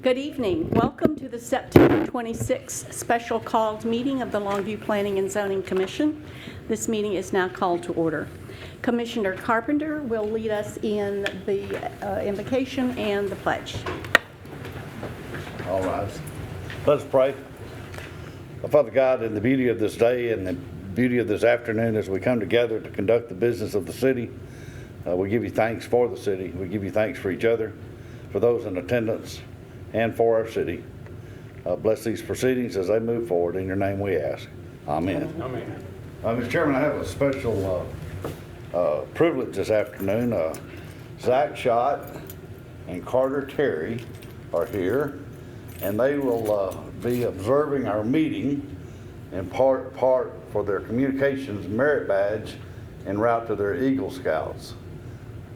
Good evening. Welcome to the September 26th special called meeting of the Longview Planning and Zoning Commission. This meeting is now called to order. Commissioner Carpenter will lead us in the invocation and the pledge. All rise. Let us pray. Father God, in the beauty of this day and the beauty of this afternoon as we come together to conduct the business of the city, we give you thanks for the city. We give you thanks for each other, for those in attendance, and for our city. Bless these proceedings as they move forward. In your name we ask. Amen. Amen. Mr. Chairman, I have a special privilege this afternoon. Zach Schott and Carter Terry are here, and they will be observing our meeting in part for their communications merit badge en route to their Eagle Scouts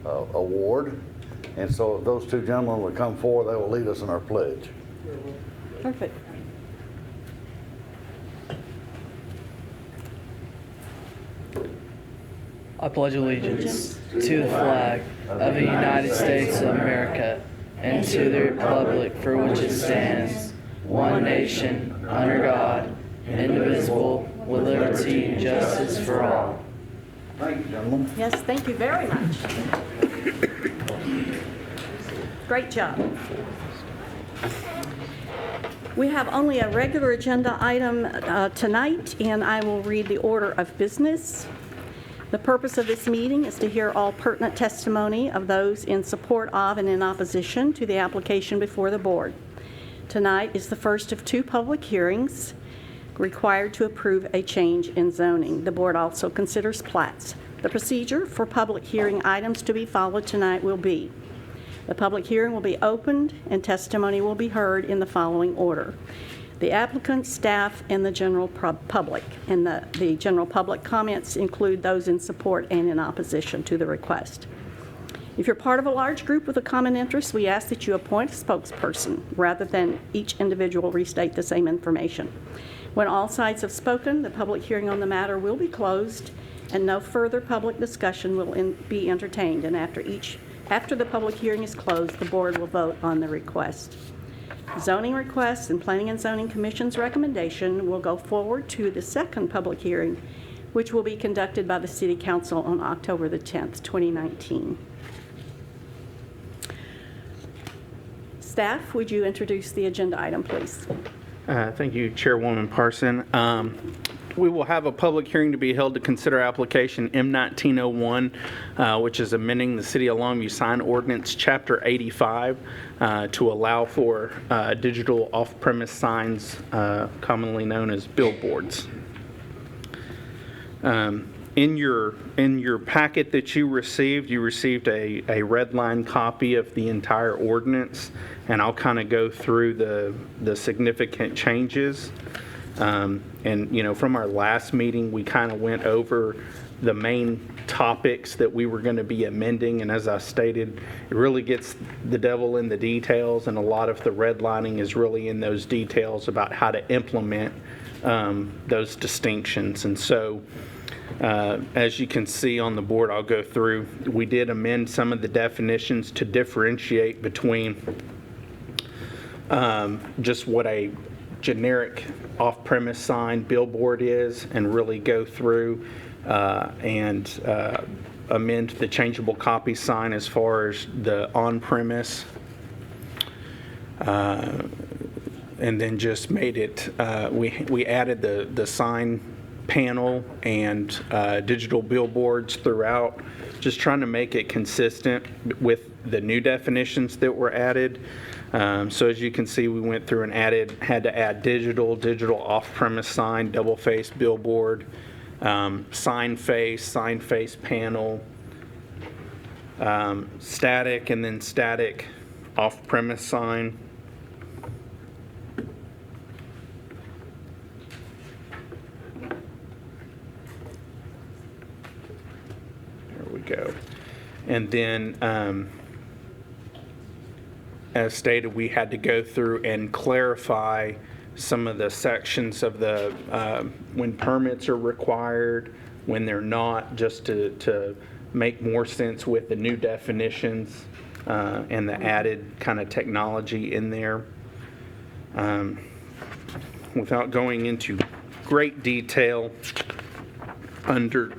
award. And so if those two gentlemen will come forward, they will lead us in our pledge. Perfect. I pledge allegiance to the flag of the United States of America and to the republic for which it stands, one nation, under God, indivisible, with liberty and justice for all. Thank you, gentlemen. Yes, thank you very much. Great job. We have only a regular agenda item tonight, and I will read the order of business. The purpose of this meeting is to hear all pertinent testimony of those in support of and in opposition to the application before the board. Tonight is the first of two public hearings required to approve a change in zoning. The board also considers plats. The procedure for public hearing items to be followed tonight will be: the public hearing will be opened and testimony will be heard in the following order: the applicant, staff, and the general public. And the general public comments include those in support and in opposition to the request. If you're part of a large group with a common interest, we ask that you appoint a spokesperson rather than each individual restate the same information. When all sides have spoken, the public hearing on the matter will be closed and no further public discussion will be entertained. And after the public hearing is closed, the board will vote on the request. Zoning requests and Planning and Zoning Commission's recommendation will go forward to the second public hearing, which will be conducted by the City Council on October the 10th, 2019. Staff, would you introduce the agenda item, please? Thank you, Chairwoman Parson. We will have a public hearing to be held to consider application M1901, which is amending the City of Longview Sign Ordinance, Chapter 85, to allow for digital off-premise signs, commonly known as billboards. In your packet that you received a red line copy of the entire ordinance, and I'll kind of go through the significant changes. And from our last meeting, we kind of went over the main topics that we were going to be amending, and as I stated, it really gets the devil in the details, and a lot of the redlining is really in those details about how to implement those distinctions. And so as you can see on the board, I'll go through, we did amend some of the definitions to differentiate between just what a generic off-premise sign billboard is, and really go through and amend the changeable copy sign as far as the on-premise, and then just made it, we added the sign panel and digital billboards throughout, just trying to make it consistent with the new definitions that were added. So as you can see, we went through and had to add digital off-premise sign, double-face billboard, sign face panel, static, and then static off-premise sign. There we go. And then as stated, we had to go through and clarify some of the sections of the when permits are required, when they're not, just to make more sense with the new definitions and the added kind of technology in there. Without going into great detail, under,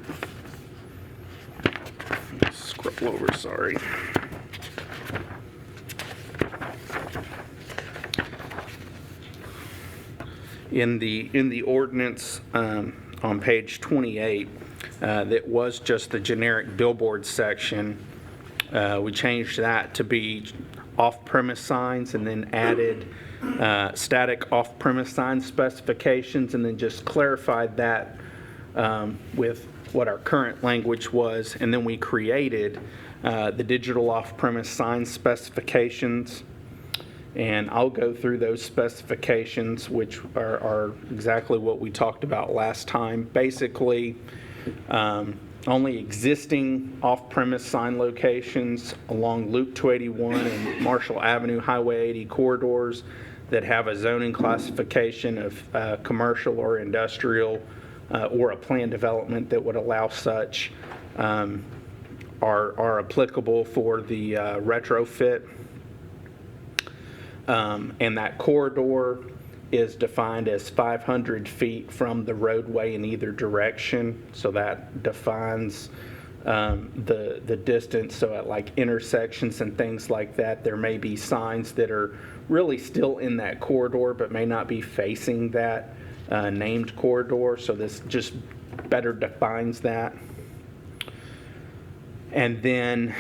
scroll over, sorry. In the ordinance on page 28, that was just the generic billboard section. We changed that to be off-premise signs and then added static off-premise sign specifications, and then just clarified that with what our current language was. And then we created the digital off-premise sign specifications. And I'll go through those specifications, which are exactly what we talked about last time. Basically, only existing off-premise sign locations along Loop 281 and Marshall Avenue Highway 80 corridors that have a zoning classification of commercial or industrial or a planned development that would allow such are applicable for the retrofit. And that corridor is defined as 500 feet from the roadway in either direction. So that defines the distance. So at like intersections and things like that, there may be signs that are really still in that corridor but may not be facing that named corridor. So this just better defines that. And then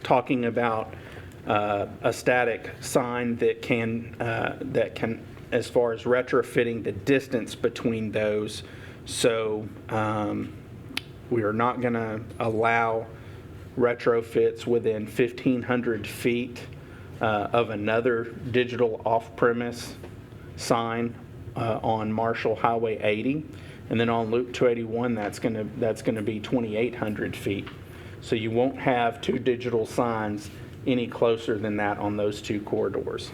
talking about a static sign that can, as far as retrofitting the distance between those. So we are not going to allow retrofits within 1,500 feet of another digital off-premise sign on Marshall Highway 80, and then on Loop 281, that's going to be 2,800 feet. So you won't have two digital signs any closer than that on those two corridors.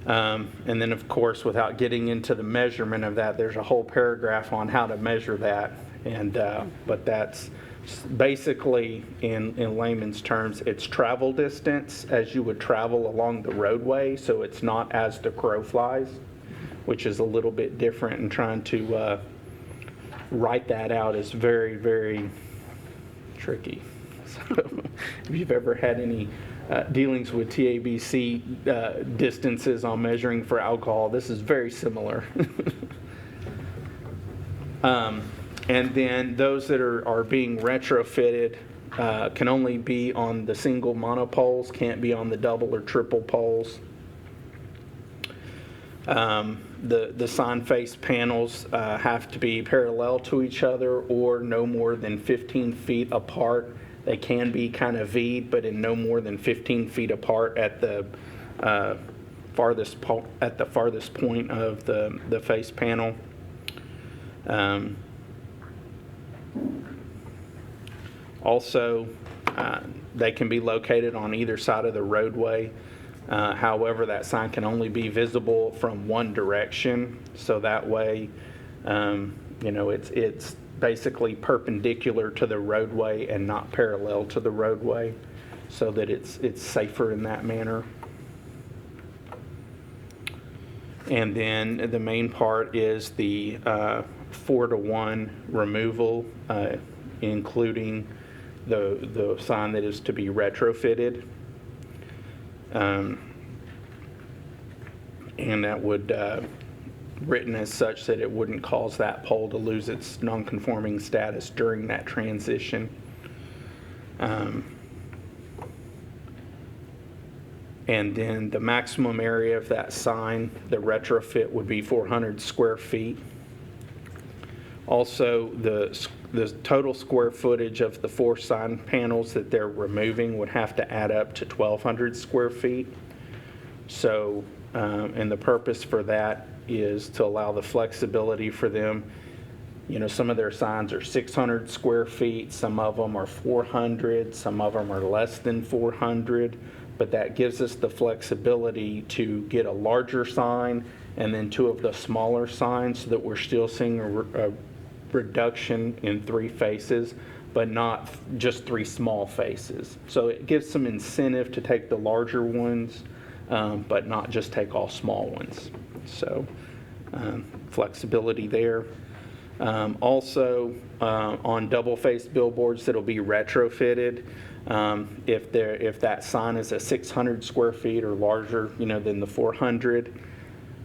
And then, of course, without getting into the measurement of that, there's a whole paragraph on how to measure that. And but that's basically, in layman's terms, it's travel distance as you would travel along the roadway. So it's not as the crow flies, which is a little bit different. And trying to write that out is very, very tricky. So if you've ever had any dealings with TABC distances on measuring for alcohol, this is very similar. And then those that are being retrofitted can only be on the single monopoles, can't be on the double or triple poles. The sign face panels have to be parallel to each other or no more than 15 feet apart. They can be kind of V'd, but in no more than 15 feet apart at the farthest point of the face panel. Also, they can be located on either side of the roadway. However, that sign can only be visible from one direction. So that way, it's basically perpendicular to the roadway and not parallel to the roadway, so that it's safer in that manner. And then the main part is the 4-to-1 removal, including the sign that is to be retrofitted. And that would written as such that it wouldn't cause that pole to lose its non-conforming status during that transition. And then the maximum area of that sign, the retrofit, would be 400 square feet. Also, the total square footage of the 4 sign panels that they're removing would have to add up to 1,200 square feet. So, and the purpose for that is to allow the flexibility for them. Some of their signs are 600 square feet, some of them are 400, some of them are less than 400, but that gives us the flexibility to get a larger sign and then 2 of the smaller signs, so that we're still seeing a reduction in 3 faces, but not just 3 small faces. So it gives some incentive to take the larger ones but not just take all small ones. So flexibility there. Also, on double-faced billboards that'll be retrofitted, if that sign is a 600 square feet or larger, than the 400,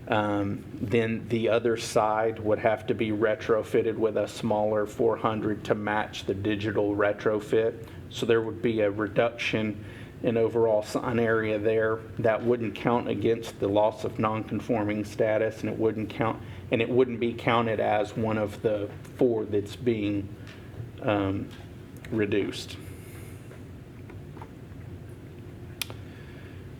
then the other side would have to be retrofitted with a smaller 400 to match the digital retrofit. So there would be a reduction in overall sign area there. That wouldn't count against the loss of non-conforming status, and it wouldn't be counted as one of the 4 that's being reduced.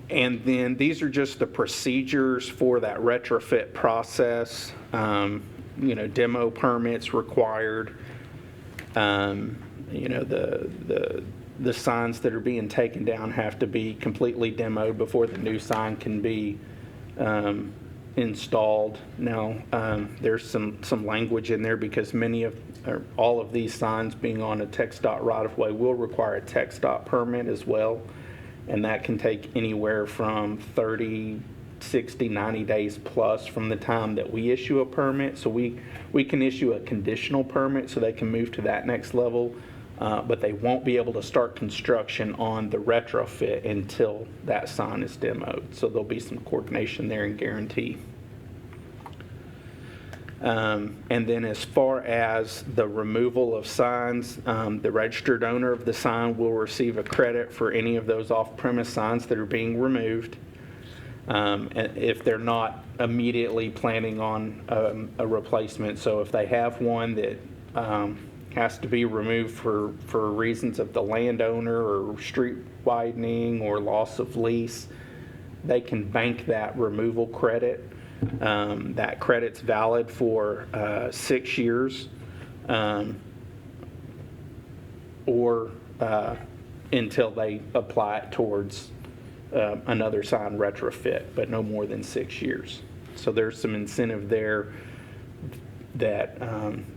And then these are just the procedures for that retrofit process. Demo permits required. The signs that are being taken down have to be completely demoed before the new sign can be installed. Now, there's some language in there because all of these signs being on a TxDOT right-of-way will require a TxDOT permit as well, and that can take anywhere from 30, 60, 90 days plus from the time that we issue a permit. So we can issue a conditional permit so they can move to that next level. But they won't be able to start construction on the retrofit until that sign is demoed. So there'll be some coordination there and guarantee. And then as far as the removal of signs, the registered owner of the sign will receive a credit for any of those off-premise signs that are being removed. And if they're not immediately planning on a replacement. So if they have one that has to be removed for reasons of the landowner or street widening or loss of lease, they can bank that removal credit. That credit's valid for 6 years or until they apply it towards another sign retrofit, but no more than 6 years. So there's some incentive there that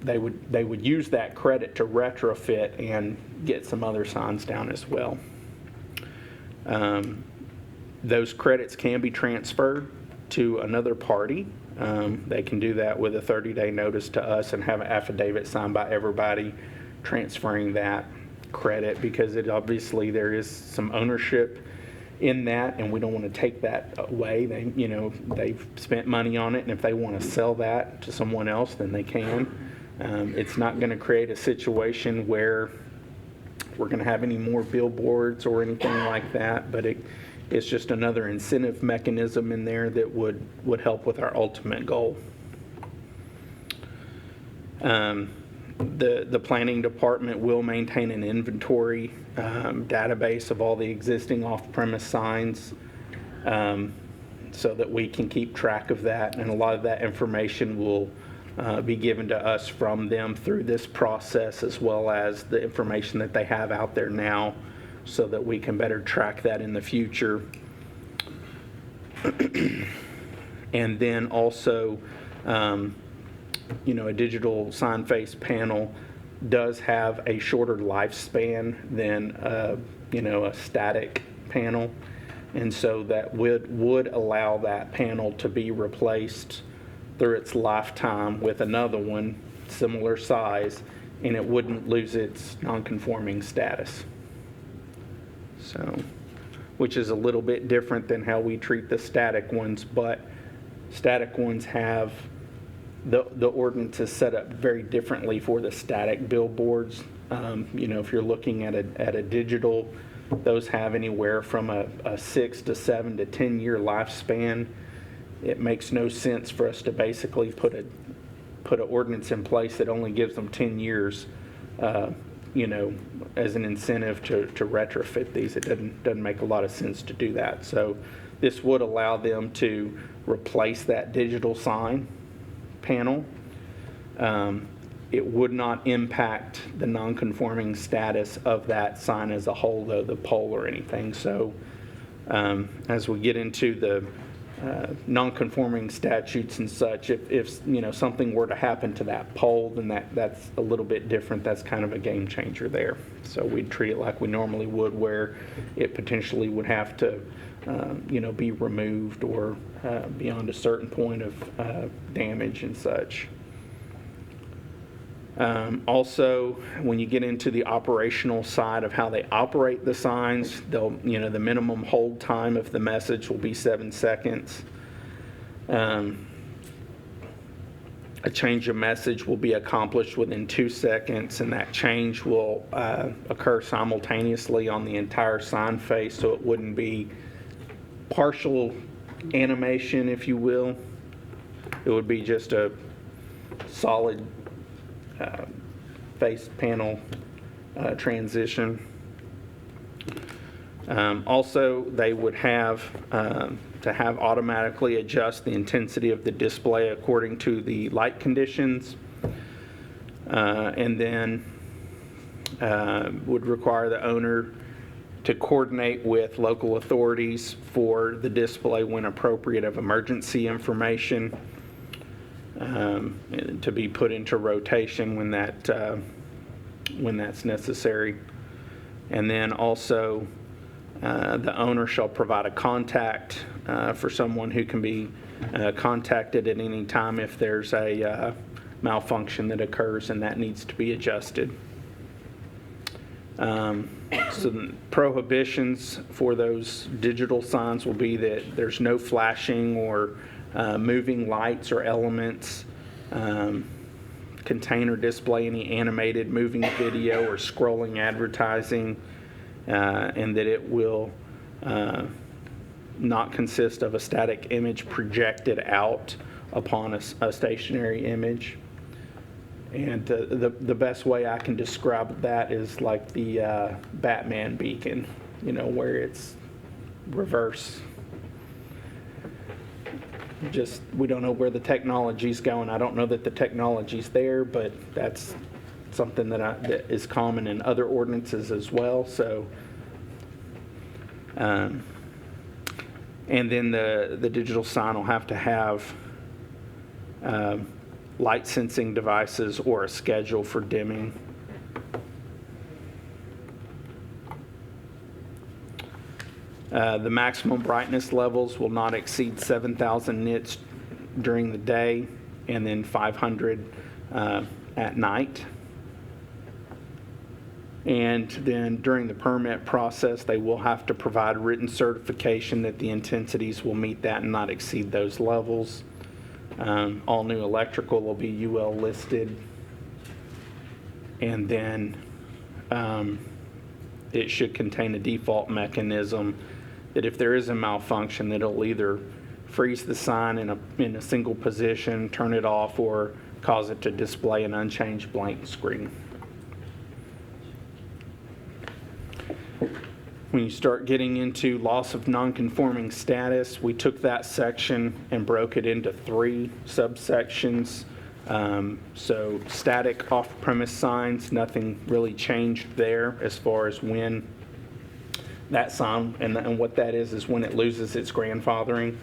they would use that credit to retrofit and get some other signs down as well. Those credits can be transferred to another party. They can do that with a 30-day notice to us and have an affidavit signed by everybody transferring that credit, because obviously there is some ownership in that, and we don't want to take that away. They've spent money on it, and if they want to sell that to someone else, then they can. It's not going to create a situation where we're going to have any more billboards or anything like that, but it's just another incentive mechanism in there that would help with our ultimate goal. The planning department will maintain an inventory database of all the existing off-premise signs so that we can keep track of that, and a lot of that information will be given to us from them through this process, as well as the information that they have out there now, so that we can better track that in the future. And then also, a digital sign face panel does have a shorter lifespan than a static panel, and so that would allow that panel to be replaced through its lifetime with another one similar size, and it wouldn't lose its non-conforming status. So, which is a little bit different than how we treat the static ones, but static ones have the ordinance is set up very differently for the static billboards. If you're looking at a digital, those have anywhere from a 6 to 7 to 10 year lifespan. It makes no sense for us to basically put an ordinance in place that only gives them 10 years, as an incentive to retrofit these. It doesn't make a lot of sense to do that. So this would allow them to replace that digital sign panel. It would not impact the non-conforming status of that sign as a whole, though, the pole or anything. So as we get into the non-conforming statutes and such, if something were to happen to that pole, then that's a little bit different. That's kind of a game changer there. So we'd treat it like we normally would, where it potentially would have to be removed or beyond a certain point of damage and such. Also, when you get into the operational side of how they operate the signs, the minimum hold time of the message will be 7 seconds. A change of message will be accomplished within 2 seconds, and that change will occur simultaneously on the entire sign face, so it wouldn't be partial animation, if you will. It would be just a solid face panel transition. Also, they would have to have automatically adjust the intensity of the display according to the light conditions, and then would require the owner to coordinate with local authorities for the display when appropriate of emergency information, to be put into rotation when that's necessary. And then also the owner shall provide a contact for someone who can be contacted at any time if there's a malfunction that occurs and that needs to be adjusted. So the prohibitions for those digital signs will be that there's no flashing or moving lights or elements, contain or display any animated moving video or scrolling advertising, and that it will not consist of a static image projected out upon a stationary image. And the best way I can describe that is like the Batman beacon, where it's reverse. Just, we don't know where the technology's going. I don't know that the technology's there, but that's something that is common in other ordinances as well. So, and then the digital sign will have to have light sensing devices or a schedule for dimming. The maximum brightness levels will not exceed 7,000 nits during the day, and then 500 at night. And then during the permit process, they will have to provide written certification that the intensities will meet that and not exceed those levels. All new electrical will be UL listed. And then it should contain a default mechanism that if there is a malfunction, that it'll either freeze the sign in a single position, turn it off, or cause it to display an unchanged blank screen. When you start getting into loss of non-conforming status, we took that section and broke it into 3 subsections. So static off-premise signs, nothing really changed there as far as when that sign, and what that is when it loses its grandfathering.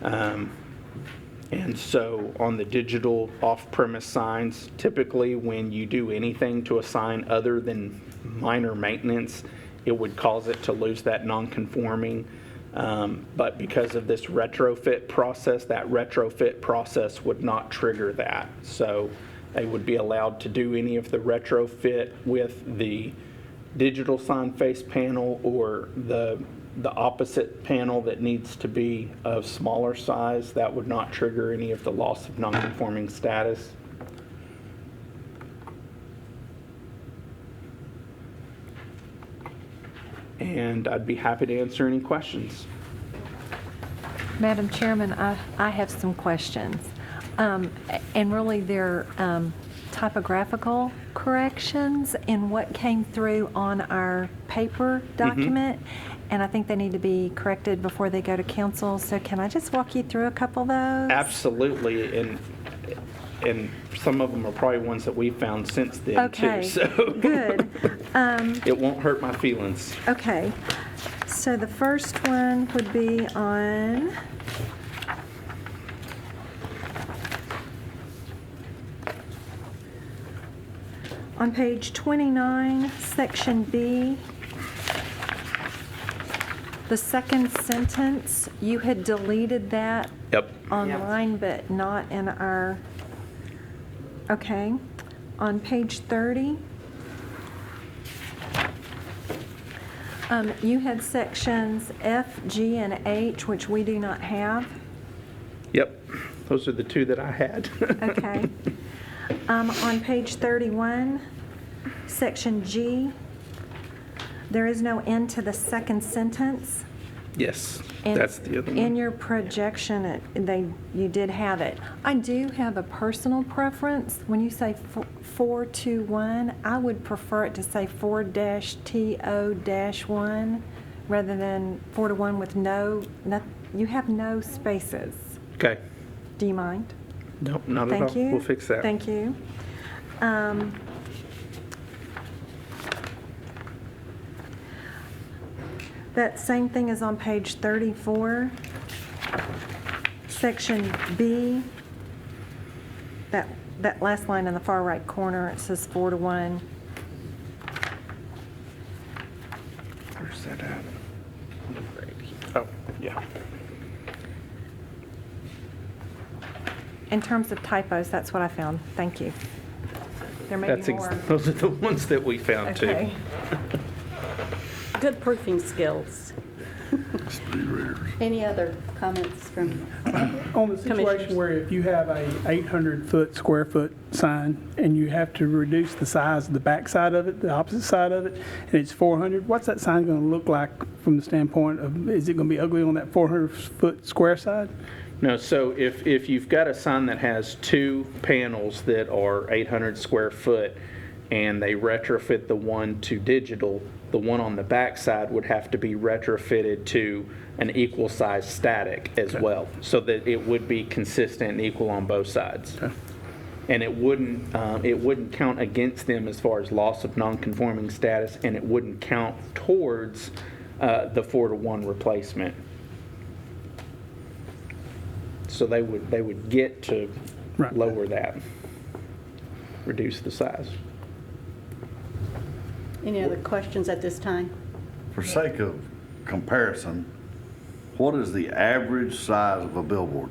And so on the digital off-premise signs, typically when you do anything to a sign other than minor maintenance, it would cause it to lose that non-conforming. But because of this retrofit process, that retrofit process would not trigger that. So they would be allowed to do any of the retrofit with the digital sign face panel or the opposite panel that needs to be of smaller size. That would not trigger any of the loss of non-conforming status. And I'd be happy to answer any questions. Madam Chairman, I have some questions. And really they're typographical corrections in what came through on our paper document. And I think they need to be corrected before they go to council. So can I just walk you through a couple of those? Absolutely. And some of them are probably ones that we found since then, okay, too. So good. it won't hurt my feelings. Okay. So the first one would be on page 29, section B. The second sentence, you had deleted that Yep. online, but not in our, okay. On page 30, you had sections F, G, and H, which we do not have. Yep. Those are the two that I had. Okay. On page 31, section G, there is no end to the second sentence. Yes, And that's the other one. in your projection, you did have it. I do have a personal preference. When you say 421, I would prefer it to say 4-TO-1 rather than 4-1 with you have no spaces. Okay. Do you mind? Nope, not at all. Thank you. We'll fix that. Thank you. That same thing is on page 34, section B. That last line in the far right corner, it says 4-1. Where's that at? Right here. Oh, yeah. In terms of typos, that's what I found. Thank you. There may That's be more. those are the ones that we found too. Okay. Good proofing skills. Any other comments from? On the situation Commissioners. where if you have a 800 square foot sign and you have to reduce the size of the back side of it, the opposite side of it, and it's 400, what's that sign going to look like from the standpoint of, is it going to be ugly on that 400-foot square side? No, so if you've got a sign that has two panels that are 800 square foot and they retrofit the one to digital, the one on the back side would have to be retrofitted to an equal size static as well, so that it would be consistent and equal on both sides. And it wouldn't count against them as far as loss of non-conforming status, and it wouldn't count towards the 4-to-1 replacement. So they would get to Right. lower that, reduce the size. Any other questions at this time? For sake of comparison, what is the average size of a billboard?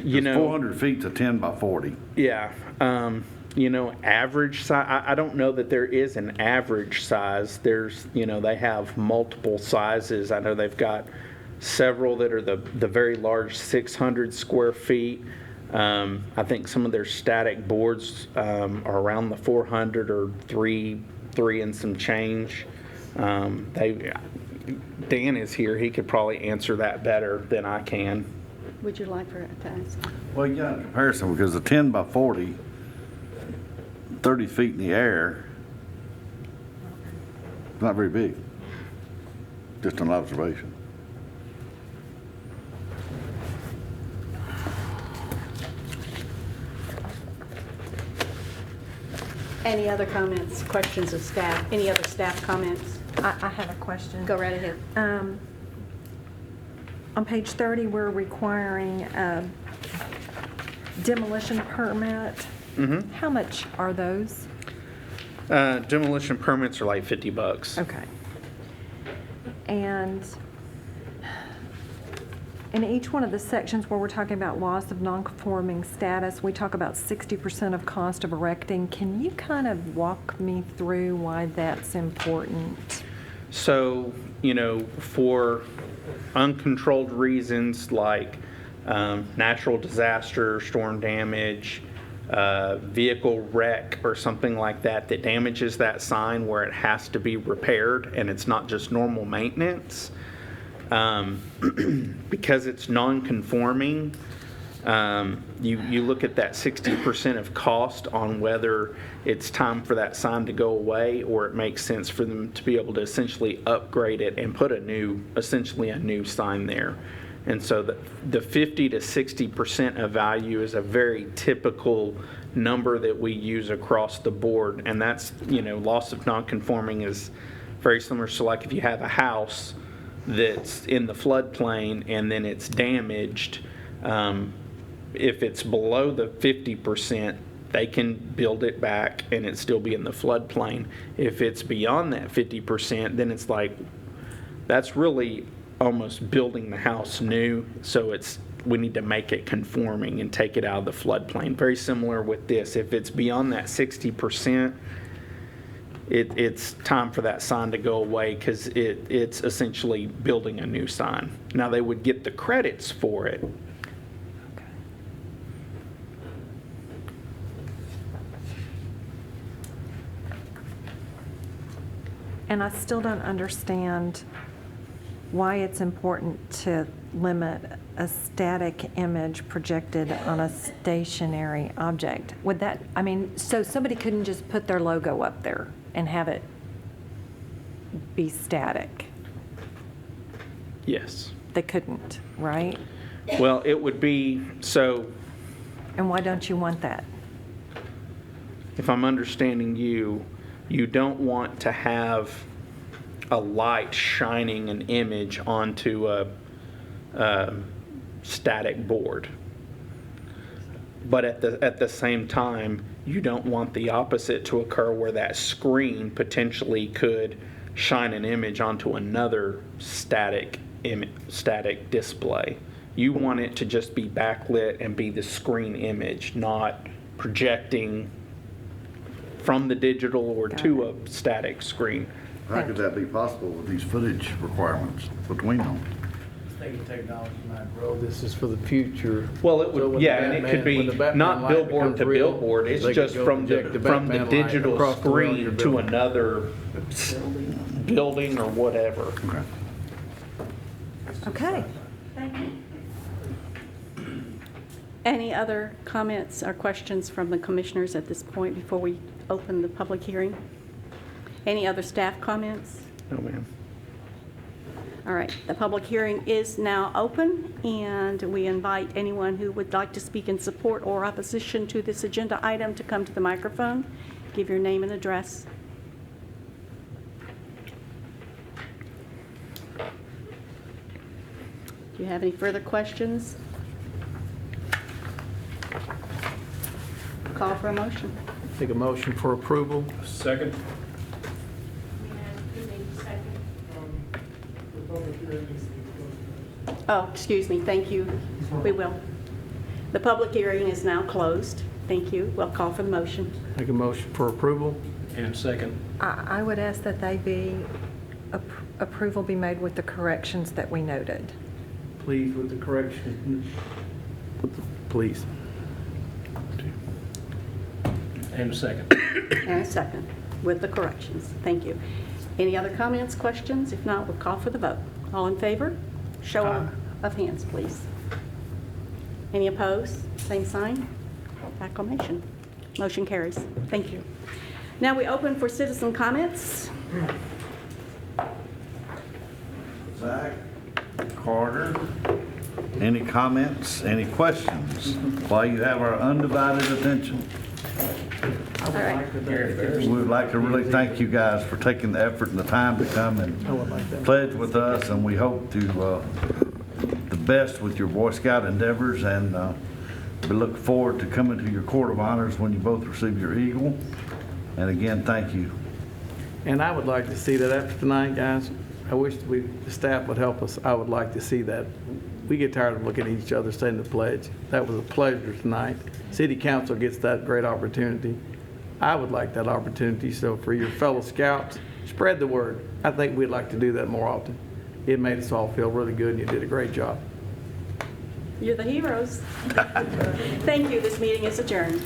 You know, 400 feet to 10 by 40. yeah. Average size, I don't know that there is an average size. There's, they have multiple sizes. I know they've got several that are the very large 600 square feet. I think some of their static boards are around the 400 or three and some change. Dan is here. He could probably answer that better than I can. Would you like for it to ask? Well, you got a comparison because the 10 by 40, 30 feet in the air, it's not very big. Just an observation. Any other comments, questions of staff? Any other staff comments? I have a question. Go right ahead. On page 30, we're requiring a demolition permit. Mm-hmm. How much are those? Demolition permits are like $50. Okay. And in each one of the sections where we're talking about loss of non-conforming status, we talk about 60% of cost of erecting. Can you kind of walk me through why that's important? So, for uncontrolled reasons like natural disaster, storm damage, vehicle wreck or something like that damages that sign where it has to be repaired and it's not just normal maintenance, because it's non-conforming, you look at that 60% of cost on whether it's time for that sign to go away or it makes sense for them to be able to essentially upgrade it and put essentially a new sign there. And so the 50 to 60% of value is a very typical number that we use across the board. And that's, loss of non-conforming is very similar. So like if you have a house that's in the floodplain and then it's damaged, if it's below the 50%, they can build it back and it still be in the floodplain. If it's beyond that 50%, then it's like, that's really almost building the house new. So we need to make it conforming and take it out of the floodplain. Very similar with this. If it's beyond that 60%, it's time for that sign to go away because it's essentially building a new sign. Now they would get the credits for it. And I still don't understand why it's important to limit a static image projected on a stationary object. Would that, so somebody couldn't just put their logo up there and have it be static? Yes. They couldn't, right? Well, it would be, so And why don't you want that? if I'm understanding you, you don't want to have a light shining an image onto a static board. But at the same time, you don't want the opposite to occur where that screen potentially could shine an image onto another static display. You want it to just be backlit and be the screen image, not projecting from the digital or to a static screen. How could that be possible with these footage requirements between them? Thinking technology might grow. This is for the future. Well, it So would, when yeah, the and it Batman- could be when the Batman not light billboard becomes to real, billboard, it's they could just go from project the Batman light digital across the world of your screen to building. another building or whatever. Okay. Okay. Any other comments or questions from the commissioners at this point before we open the public hearing? Any other staff comments? No, ma'am. All right, the public hearing is now open, and we invite anyone who would like to speak in support or opposition to this agenda item to come to the microphone. Give your name and address. Do you have any further questions? Call for a motion. Take a motion for approval. Second. Oh, excuse me, thank you. We will. The public hearing is now closed. Thank you. We'll call for the motion. Take a motion for approval. And second. I would ask that approval be made with the corrections that we noted. Please with the correction. Please. And second. And a second, with the corrections. Thank you. Any other comments, questions? If not, we'll call for the vote. All in favor? Show of hands, please. Any opposed? Same sign. Acclamation. Motion carries. Thank you. Now we open for citizen comments. Zach, Carter, any comments, any questions? While you have our undivided attention. All right. We would like to really thank you guys for taking the effort and the time to come and pledge with us, and we hope to the best with your Boy Scout endeavors, and we look forward to coming to your Court of Honors when you both receive your Eagle. And again, thank you. And I would like to see that after tonight, guys. I wish the staff would help us. I would like to see that. We get tired of looking at each other saying the pledge. That was a pleasure tonight. City Council gets that great opportunity. I would like that opportunity. So for your fellow scouts, spread the word. I think we'd like to do that more often. It made us all feel really good, and you did a great job. You're the heroes. Thank you. This meeting is adjourned.